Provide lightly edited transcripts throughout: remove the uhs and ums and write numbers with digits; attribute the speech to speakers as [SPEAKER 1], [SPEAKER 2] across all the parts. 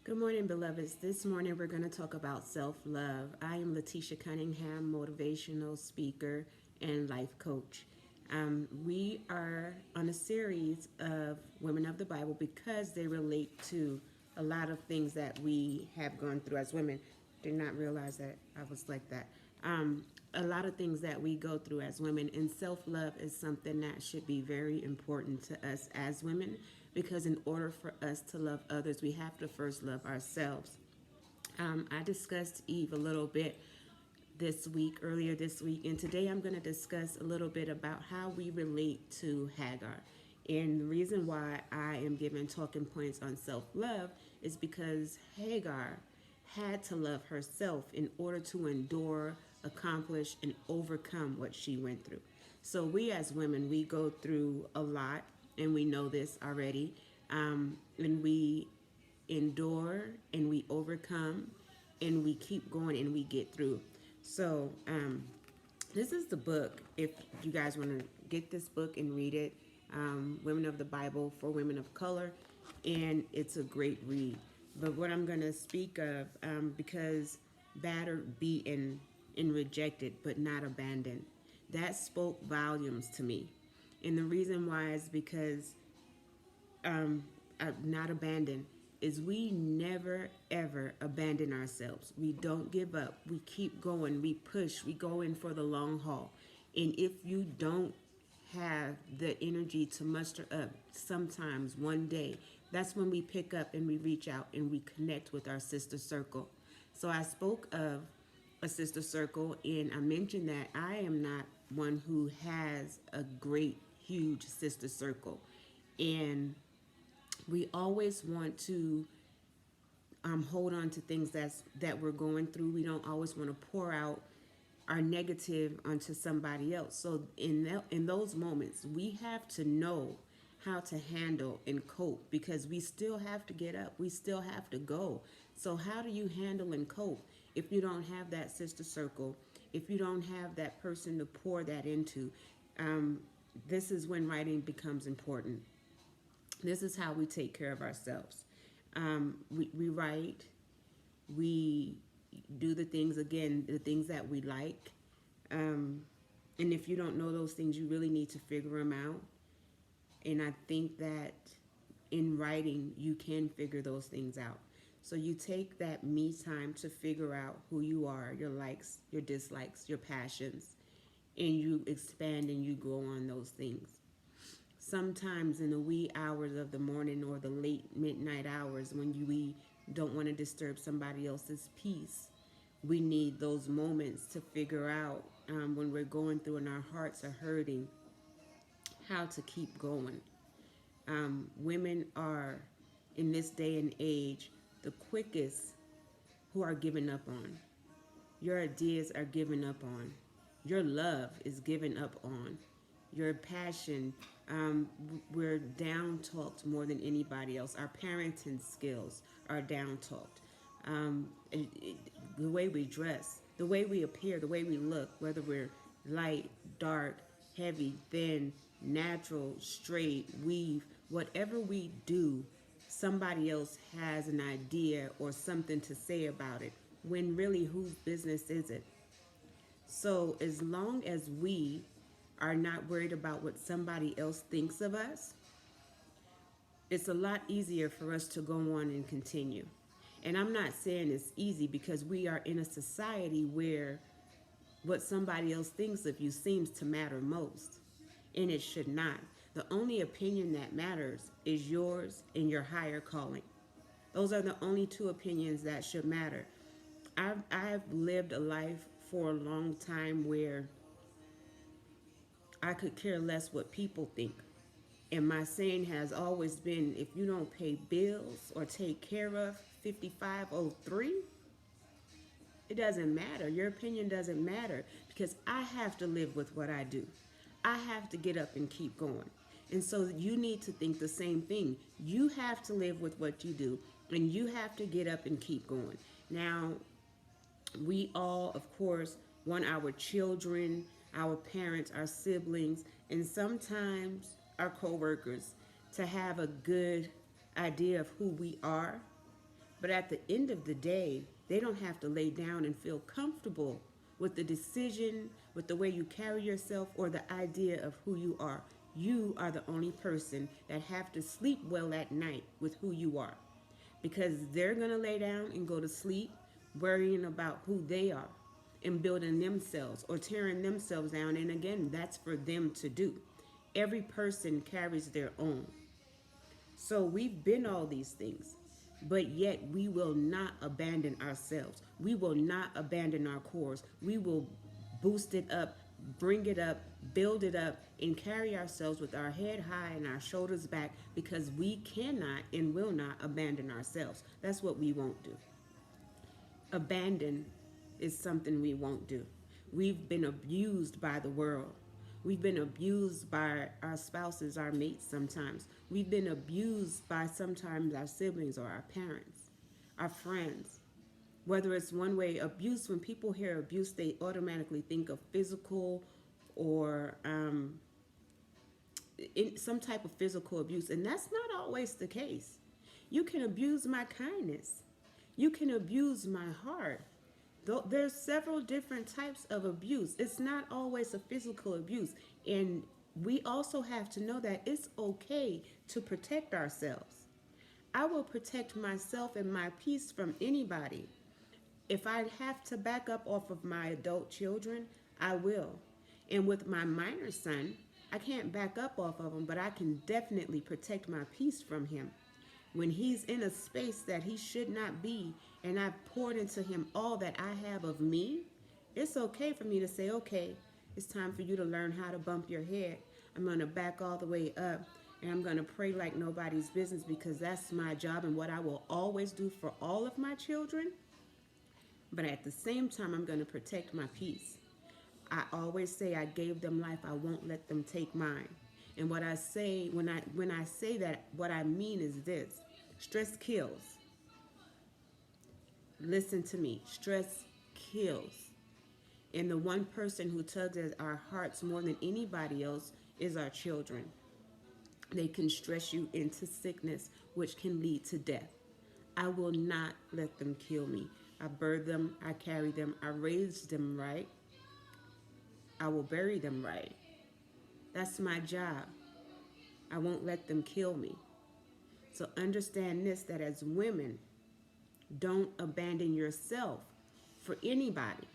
[SPEAKER 1] Good morning, beloveds. This morning we're going to talk about self love. I am Letitia Cunningham, motivational speaker and life coach. We are on a series of Women of the Bible because they relate to a lot of things that we have gone through as women. Did not realize that I was like that. A lot of things that we go through as women, and self love is something that should be very important to us as women because in order for us to love others, we have to first love ourselves. I discussed Eve a little bit earlier this week, and today I'm going to discuss a little bit about how we relate to Hagar. And the reason why I am giving talking points on self love is because Hagar had to love herself in order to endure, accomplish, and overcome what she went through. So, we as women, we go through a lot, and we know this already. And we endure and we overcome and we keep going and we get through. So, this is the book. If you guys want to get this book and read it, Women of the Bible for Women of Color, and it's a great read. But what I'm going to speak of, because battered, beaten, and rejected, but not abandoned, that spoke volumes to me. And the reason why is because not abandoned is we never ever abandon ourselves. We don't give up. We keep going. We push. We go in for the long haul. And if you don't have the energy to muster up, sometimes one day, that's when we pick up and we reach out and we connect with our sister circle. So I spoke of a sister circle, and I mentioned that I am not one who has a great, huge sister circle. And we always want to hold on to things that we're going through. We don't always want to pour out our negative onto somebody else. So in those moments, we have to know how to handle and cope because we still have to get up. We still have to go. So how do you handle and cope if you don't have that sister circle? If you don't have that person to pour that into? This is when writing becomes important. This is how we take care of ourselves. We write, we do the things, again, the things that we like. And if you don't know those things, you really need to figure them out. And I think that in writing, you can figure those things out. So you take that me time to figure out who you are, your likes, your dislikes, your passions, and you expand and you grow on those things. Sometimes in the wee hours of the morning or the late midnight hours when we don't want to disturb somebody else's peace, we need those moments to figure out when we're going through and our hearts are hurting, how to keep going. Women are, in this day and age, the quickest who are given up on. Your ideas are given up on. Your love is given up on. Your passion, we're down talked more than anybody else. Our parenting skills are down talked. The way we dress, the way we appear, the way we look, whether we're light, dark, heavy, thin, natural, straight, weave, whatever we do, somebody else has an idea or something to say about it. When really, whose business is it? So as long as we are not worried about what somebody else thinks of us, it's a lot easier for us to go on and continue. And I'm not saying it's easy because we are in a society where what somebody else thinks of you seems to matter most. And it should not. The only opinion that matters is yours and your higher calling. Those are the only two opinions that should matter. I've lived a life for a long time where I could care less what people think. And my saying has always been if you don't pay bills or take care of 5503, it doesn't matter. Your opinion doesn't matter because I have to live with what I do. I have to get up and keep going. And so you need to think the same thing. You have to live with what you do and you have to get up and keep going. Now, we all, of course, want our children, our parents, our siblings, and sometimes our coworkers to have a good idea of who we are. But at the end of the day, they don't have to lay down and feel comfortable with the decision, with the way you carry yourself, or the idea of who you are. You are the only person that have to sleep well at night with who you are, because they're going to lay down and go to sleep worrying about who they are and building themselves or tearing themselves down. And again, that's for them to do. Every person carries their own. So we've been all these things, but yet we will not abandon ourselves. We will not abandon our cores. We will boost it up, bring it up, build it up, and carry ourselves with our head high and our shoulders back, because we cannot and will not abandon ourselves. That's what we won't do. Abandon is something we won't do. We've been abused by the world. We've been abused by our spouses, our mates sometimes. We've been abused by sometimes our siblings or our parents, our friends. Whether it's one way abuse, when people hear abuse, they automatically think of physical or in some type of physical abuse. And that's not always the case. You can abuse my kindness. You can abuse my heart. There's several different types of abuse. It's not always a physical abuse. And we also have to know that it's okay to protect ourselves. I will protect myself and my peace from anybody. If I have to back up off of my adult children, I will. And with my minor son, I can't back up off of him, but I can definitely protect my peace from him. When he's in a space that he should not be, and I've poured into him all that I have of me, it's okay for me to say, okay, it's time for you to learn how to bump your head. I'm going to back all the way up, and I'm going to pray like nobody's business, because that's my job and what I will always do for all of my children. But at the same time, I'm going to protect my peace. I always say I gave them life. I won't let them take mine. And what I say, when I say that, what I mean is this: stress kills. Listen to me. Stress kills. And the one person who tugs at our hearts more than anybody else is our children. They can stress you into sickness, which can lead to death. I will not let them kill me. I birth them, I carry them, I raise them right. I will bury them right. That's my job. I won't let them kill me. So understand this, that as women, don't abandon yourself for anybody.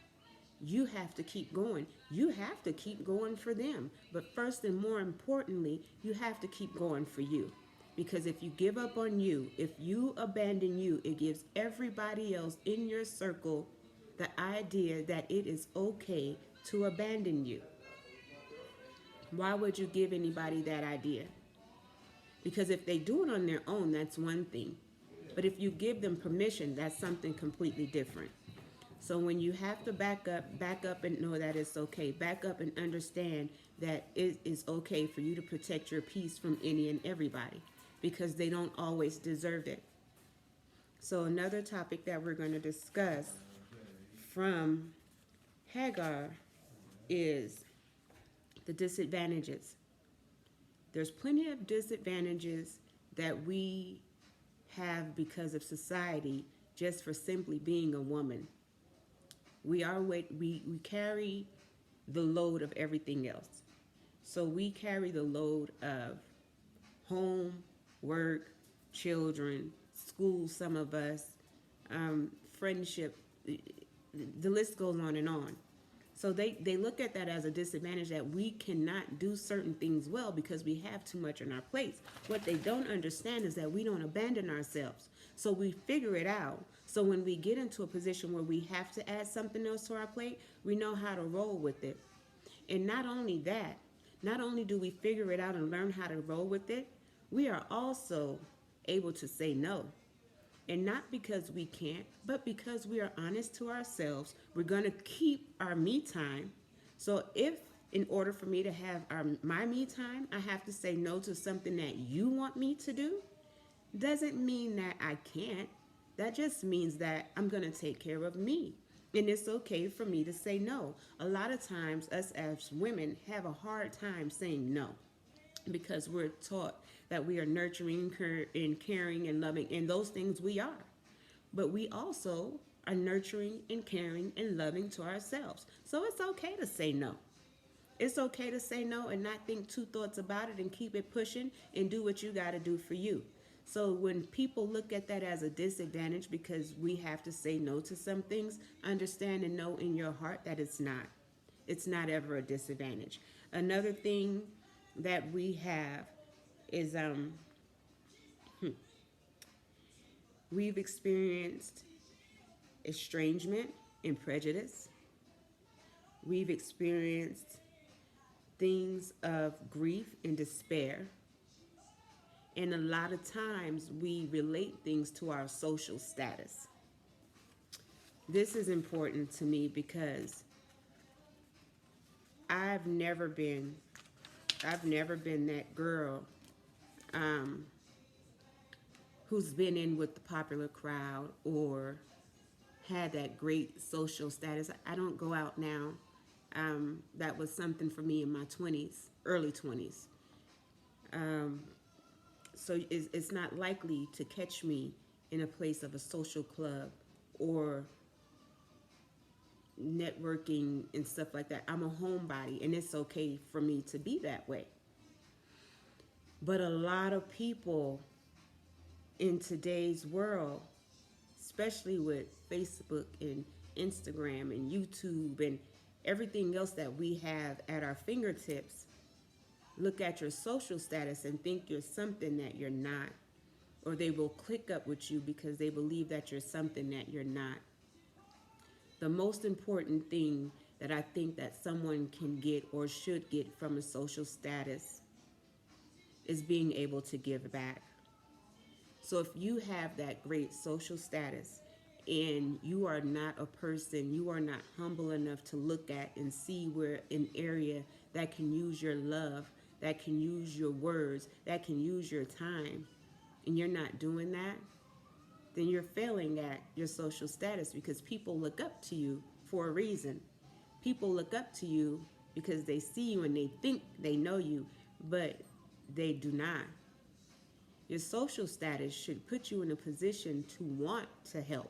[SPEAKER 1] You have to keep going. You have to keep going for them. But first and more importantly, you have to keep going for you. Because if you give up on you, if you abandon you, it gives everybody else in your circle the idea that it is okay to abandon you. Why would you give anybody that idea? Because if they do it on their own, that's one thing. But if you give them permission, that's something completely different. So when you have to back up and know that it's okay. Back up and understand that it is okay for you to protect your peace from any and everybody, because they don't always deserve it. So another topic that we're going to discuss from Hagar is the disadvantages. There's plenty of disadvantages that we have because of society, just for simply being a woman. We carry the load of everything else. So we carry the load of home, work, children, school, some of us, friendship, the list goes on and on. So they look at that as a disadvantage, that we cannot do certain things well because we have too much on our plates. What they don't understand is that we don't abandon ourselves. So we figure it out. So when we get into a position where we have to add something else to our plate, we know how to roll with it. And not only that, not only do we figure it out and learn how to roll with it, we are also able to say no. And not because we can't, but because we are honest to ourselves. We're going to keep our me time. So if in order for me to have my me time, I have to say no to something that you want me to do, doesn't mean that I can't. That just means that I'm going to take care of me. And it's okay for me to say no. A lot of times, us as women have a hard time saying no, because we're taught that we are nurturing and caring and loving, and those things we are. but we also are nurturing and caring and loving to ourselves. So it's okay to say no. It's okay to say no and not think two thoughts about it and keep it pushing and do what you got to do for you. So when people look at that as a disadvantage because we have to say no to some things, understand and know in your heart that it's not. It's not ever a disadvantage. Another thing that we have is we've experienced estrangement and prejudice. We've experienced things of grief and despair. And a lot of times we relate things to our social status. This is important to me because I've never been I've never been that girl um, who's been in with the popular crowd or had that great social status. I don't go out now. That was something for me in my 20s, early 20s. Um, so it's not likely to catch me in a place of a social club or networking and stuff like that. I'm a homebody, and it's okay for me to be that way. But a lot of people in today's world, especially with Facebook and Instagram and YouTube and everything else that we have at our fingertips, look at your social status and think you're something that you're not. Or they will click up with you because they believe that you're something that you're not. The most important thing that I think that someone can get or should get from a social status is being able to give back. So if you have that great social status and you are not a person, you are not humble enough to look at and see where an area that can use your love, that can use your words, that can use your time, and you're not doing that, then you're failing at your social status because people look up to you for a reason. People look up to you because they see you and they think they know you, but they do not. Your social status should put you in a position to want to help,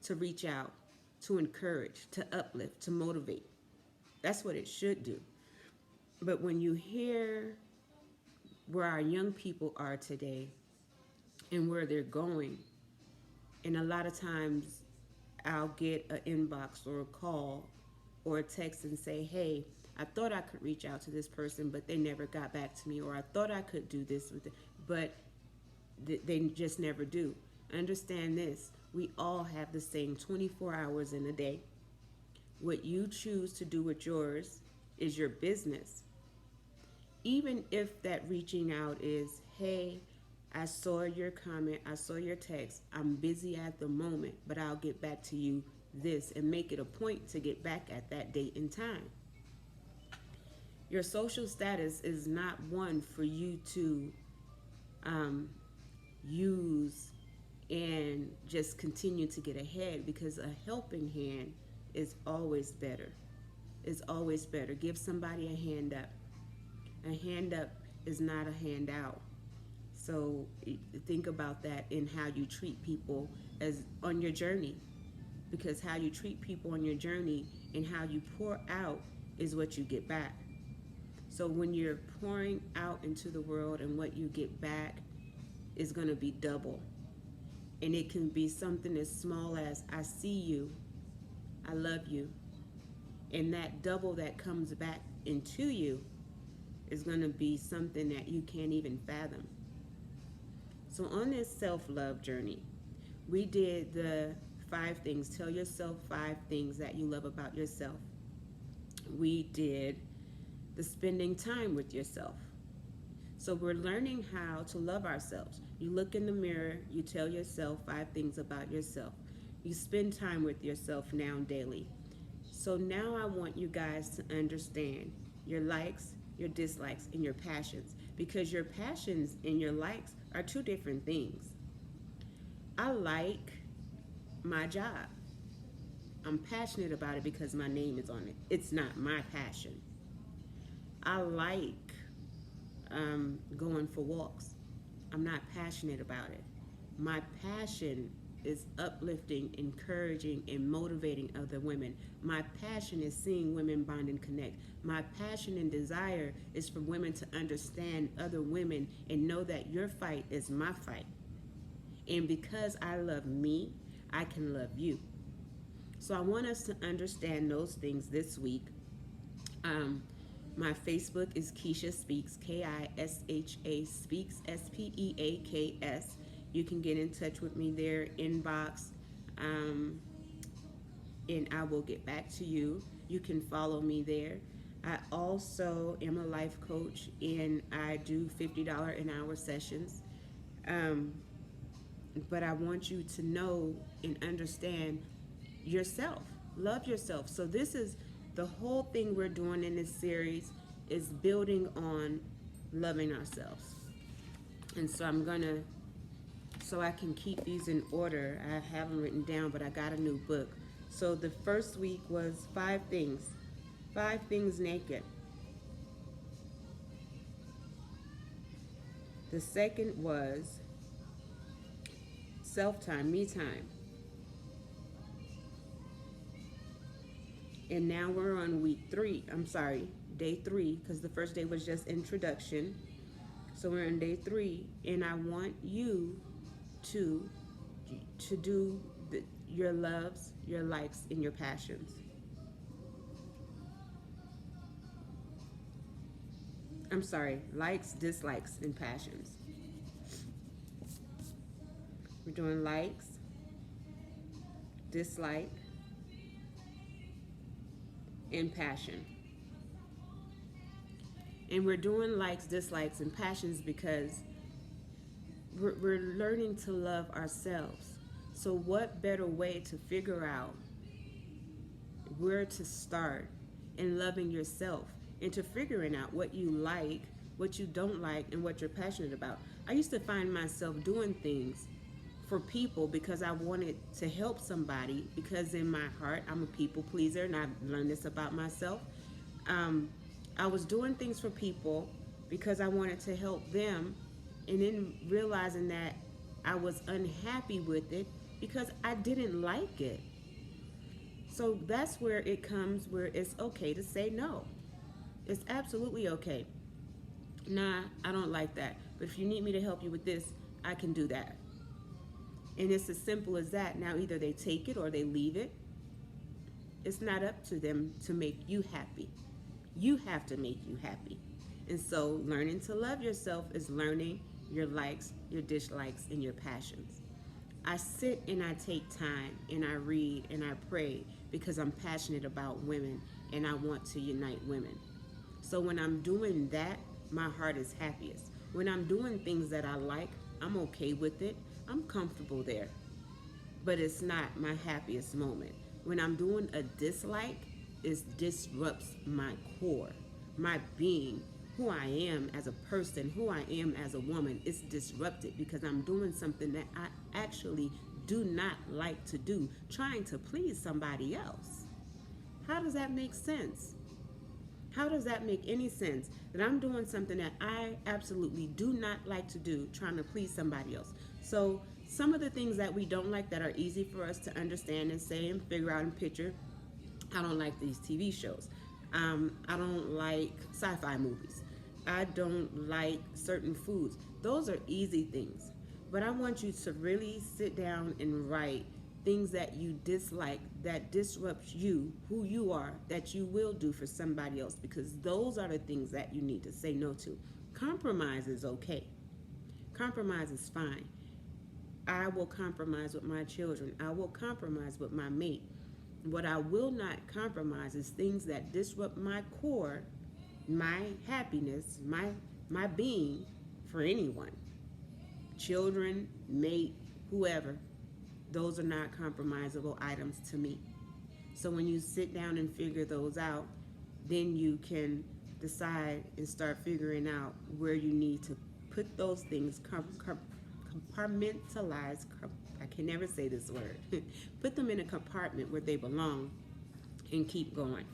[SPEAKER 1] to reach out, to encourage, to uplift, to motivate. That's what it should do. But when you hear where our young people are today and where they're going, and a lot of times I'll get an inbox or a call or a text and say, hey, I thought I could reach out to this person, but they never got back to me, or I thought I could do this with it, but they just never do. Understand this, we all have the same 24 hours in a day. What you choose to do with yours is your business. Even if that reaching out is, hey, I saw your comment, I saw your text, I'm busy at the moment, but I'll get back to you this, and make it a point to get back at that date and time. Your social status is not one for you to um, use and just continue to get ahead, because a helping hand is always better. It's always better. Give somebody a hand up. A hand up is not a handout. So think about that in how you treat people as on your journey, because how you treat people on your journey and how you pour out is what you get back. So when you're pouring out into the world, and what you get back is going to be double. And it can be something as small as, I see you, I love you. And that double that comes back into you is going to be something that you can't even fathom. So on this self-love journey, we did the 5 things. Tell yourself 5 things that you love about yourself. We did the spending time with yourself. So we're learning how to love ourselves. You look in the mirror, you tell yourself 5 things about yourself. You spend time with yourself now daily. So now I want you guys to understand your likes, your dislikes, and your passions, because your passions and your likes are 2 different things. I like my job. I'm passionate about it because my name is on it. It's not my passion. I like going for walks. I'm not passionate about it. My passion is uplifting, encouraging, and motivating other women. My passion is seeing women bond and connect. My passion and desire is for women to understand other women and know that your fight is my fight. And because I love me, I can love you. So I want us to understand those things this week. Um, my Facebook is Keisha Speaks, Kisha Speaks, Speaks. You can get in touch with me there, inbox, um, and I will get back to you. You can follow me there. I also am a life coach, and I do $50 an hour sessions. Um, but I want you to know and understand yourself. Love yourself. So this is the whole thing we're doing in this series is building on loving ourselves. And so I'm gonna, so I can keep these in order. I have them written down, but I got a new book. So the first week was five things naked. The second was self time, me time. And now we're on day 3, because the first day was just introduction. So we're on day 3, and I want you to do your loves, your likes, and your passions. I'm sorry, likes, dislikes, and passions. We're doing likes, dislike, and passion. And we're doing likes, dislikes, and passions because we're learning to love ourselves. So what better way to figure out where to start in loving yourself and to figuring out what you like, what you don't like, and what you're passionate about. I used to find myself doing things for people because I wanted to help somebody, because in my heart I'm a people pleaser, and I've learned this about myself. I was doing things for people because I wanted to help them, and then realizing that I was unhappy with it because I didn't like it. So that's where it comes, where it's okay to say no. It's absolutely okay. Nah, I don't like that. But if you need me to help you with this, I can do that. And it's as simple as that. Now, either they take it or they leave it. It's not up to them to make you happy. You have to make you happy. And so learning to love yourself is learning your likes, your dislikes, and your passions. I sit and I take time and I read and I pray because I'm passionate about women and I want to unite women. So when I'm doing that, my heart is happiest. When I'm doing things that I like, I'm okay with it. I'm comfortable there. But it's not my happiest moment. When I'm doing a dislike, it disrupts my core, my being, who I am as a person, who I am as a woman. It's disrupted because I'm doing something that I actually do not like to do, trying to please somebody else. How does that make sense? How does that make any sense? That I'm doing something that I absolutely do not like to do, trying to please somebody else. So some of the things that we don't like that are easy for us to understand and say and figure out and picture. I don't like these TV shows. I don't like sci-fi movies. I don't like certain foods. Those are easy things. But I want you to really sit down and write things that you dislike, that disrupts you, who you are, that you will do for somebody else, because those are the things that you need to say no to. Compromise is okay. Compromise is fine. I will compromise with my children. I will compromise with my mate. What I will not compromise is things that disrupt my core, my happiness, my being, for anyone. Children, mate, whoever. Those are not compromisable items to me. So when you sit down and figure those out, then you can decide and start figuring out where you need to put those things, compartmentalize. I can never say this word. Put them in a compartment where they belong and keep going.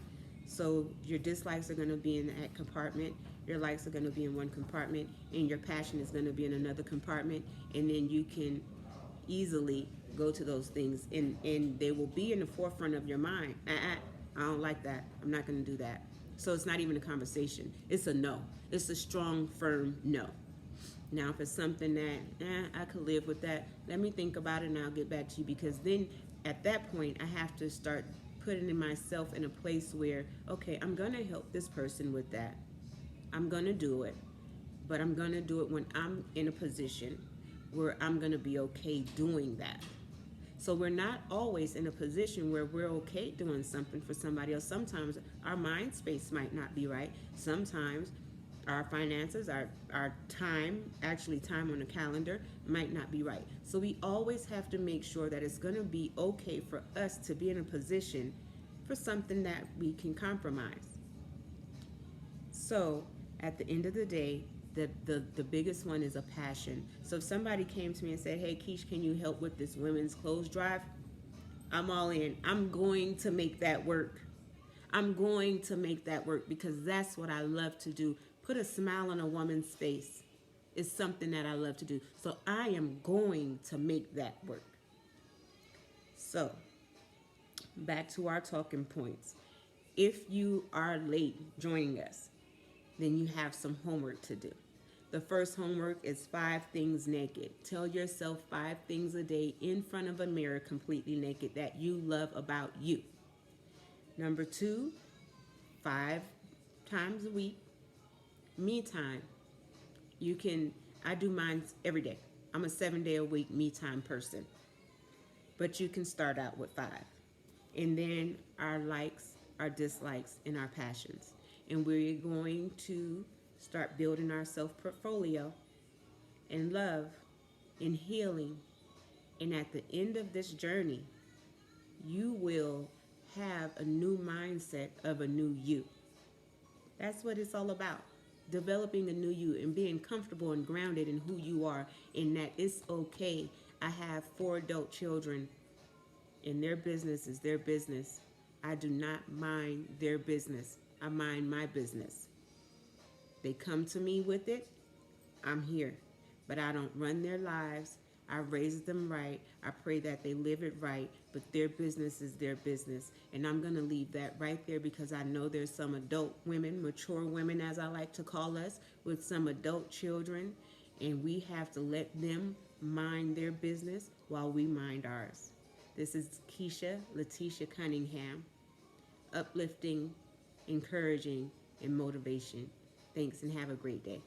[SPEAKER 1] So your dislikes are going to be in that compartment, your likes are going to be in one compartment, and your passion is going to be in another compartment. And then you can easily go to those things, and they will be in the forefront of your mind. I don't like that. I'm not going to do that. So it's not even a conversation. It's a no. It's a strong, firm no. Now, if it's something that I could live with that, let me think about it and I'll get back to you. Because then at that point, I have to start putting in myself in a place where, okay, I'm going to help this person with that. I'm going to do it, but I'm going to do it when I'm in a position where I'm going to be okay doing that. So we're not always in a position where we're okay doing something for somebody else. Sometimes our mind space might not be right. Sometimes our finances, our time, actually time on the calendar, might not be right. So we always have to make sure that it's going to be okay for us to be in a position for something that we can compromise. So at the end of the day, the biggest one is a passion. So if somebody came to me and said, hey, Keish, can you help with this women's clothes drive? I'm all in. I'm going to make that work. I'm going to make that work because that's what I love to do. Put a smile on a woman's face is something that I love to do. So I am going to make that work. So back to our talking points. If you are late joining us, then you have some homework to do. The first homework is 5 things naked. Tell yourself 5 things a day in front of a mirror completely naked that you love about you. Number 2, 5 times a week, me time. I do mine every day. I'm a 7-day-a-week me time person. But you can start out with 5. And then our likes, our dislikes, and our passions. And we're going to start building our self portfolio in love, in healing. And at the end of this journey, you will have a new mindset of a new you. That's what it's all about. Developing a new you and being comfortable and grounded in who you are, in that it's okay. I have 4 adult children, and their business is their business. I do not mind their business. I mind my business. They come to me with it, I'm here. But I don't run their lives. I raise them right. I pray that they live it right. But their business is their business. And I'm going to leave that right there because I know there's some adult women, mature women as I like to call us, with some adult children. And we have to let them mind their business while we mind ours. This is Keisha Letitia Cunningham, uplifting, encouraging, and motivation. Thanks and have a great day.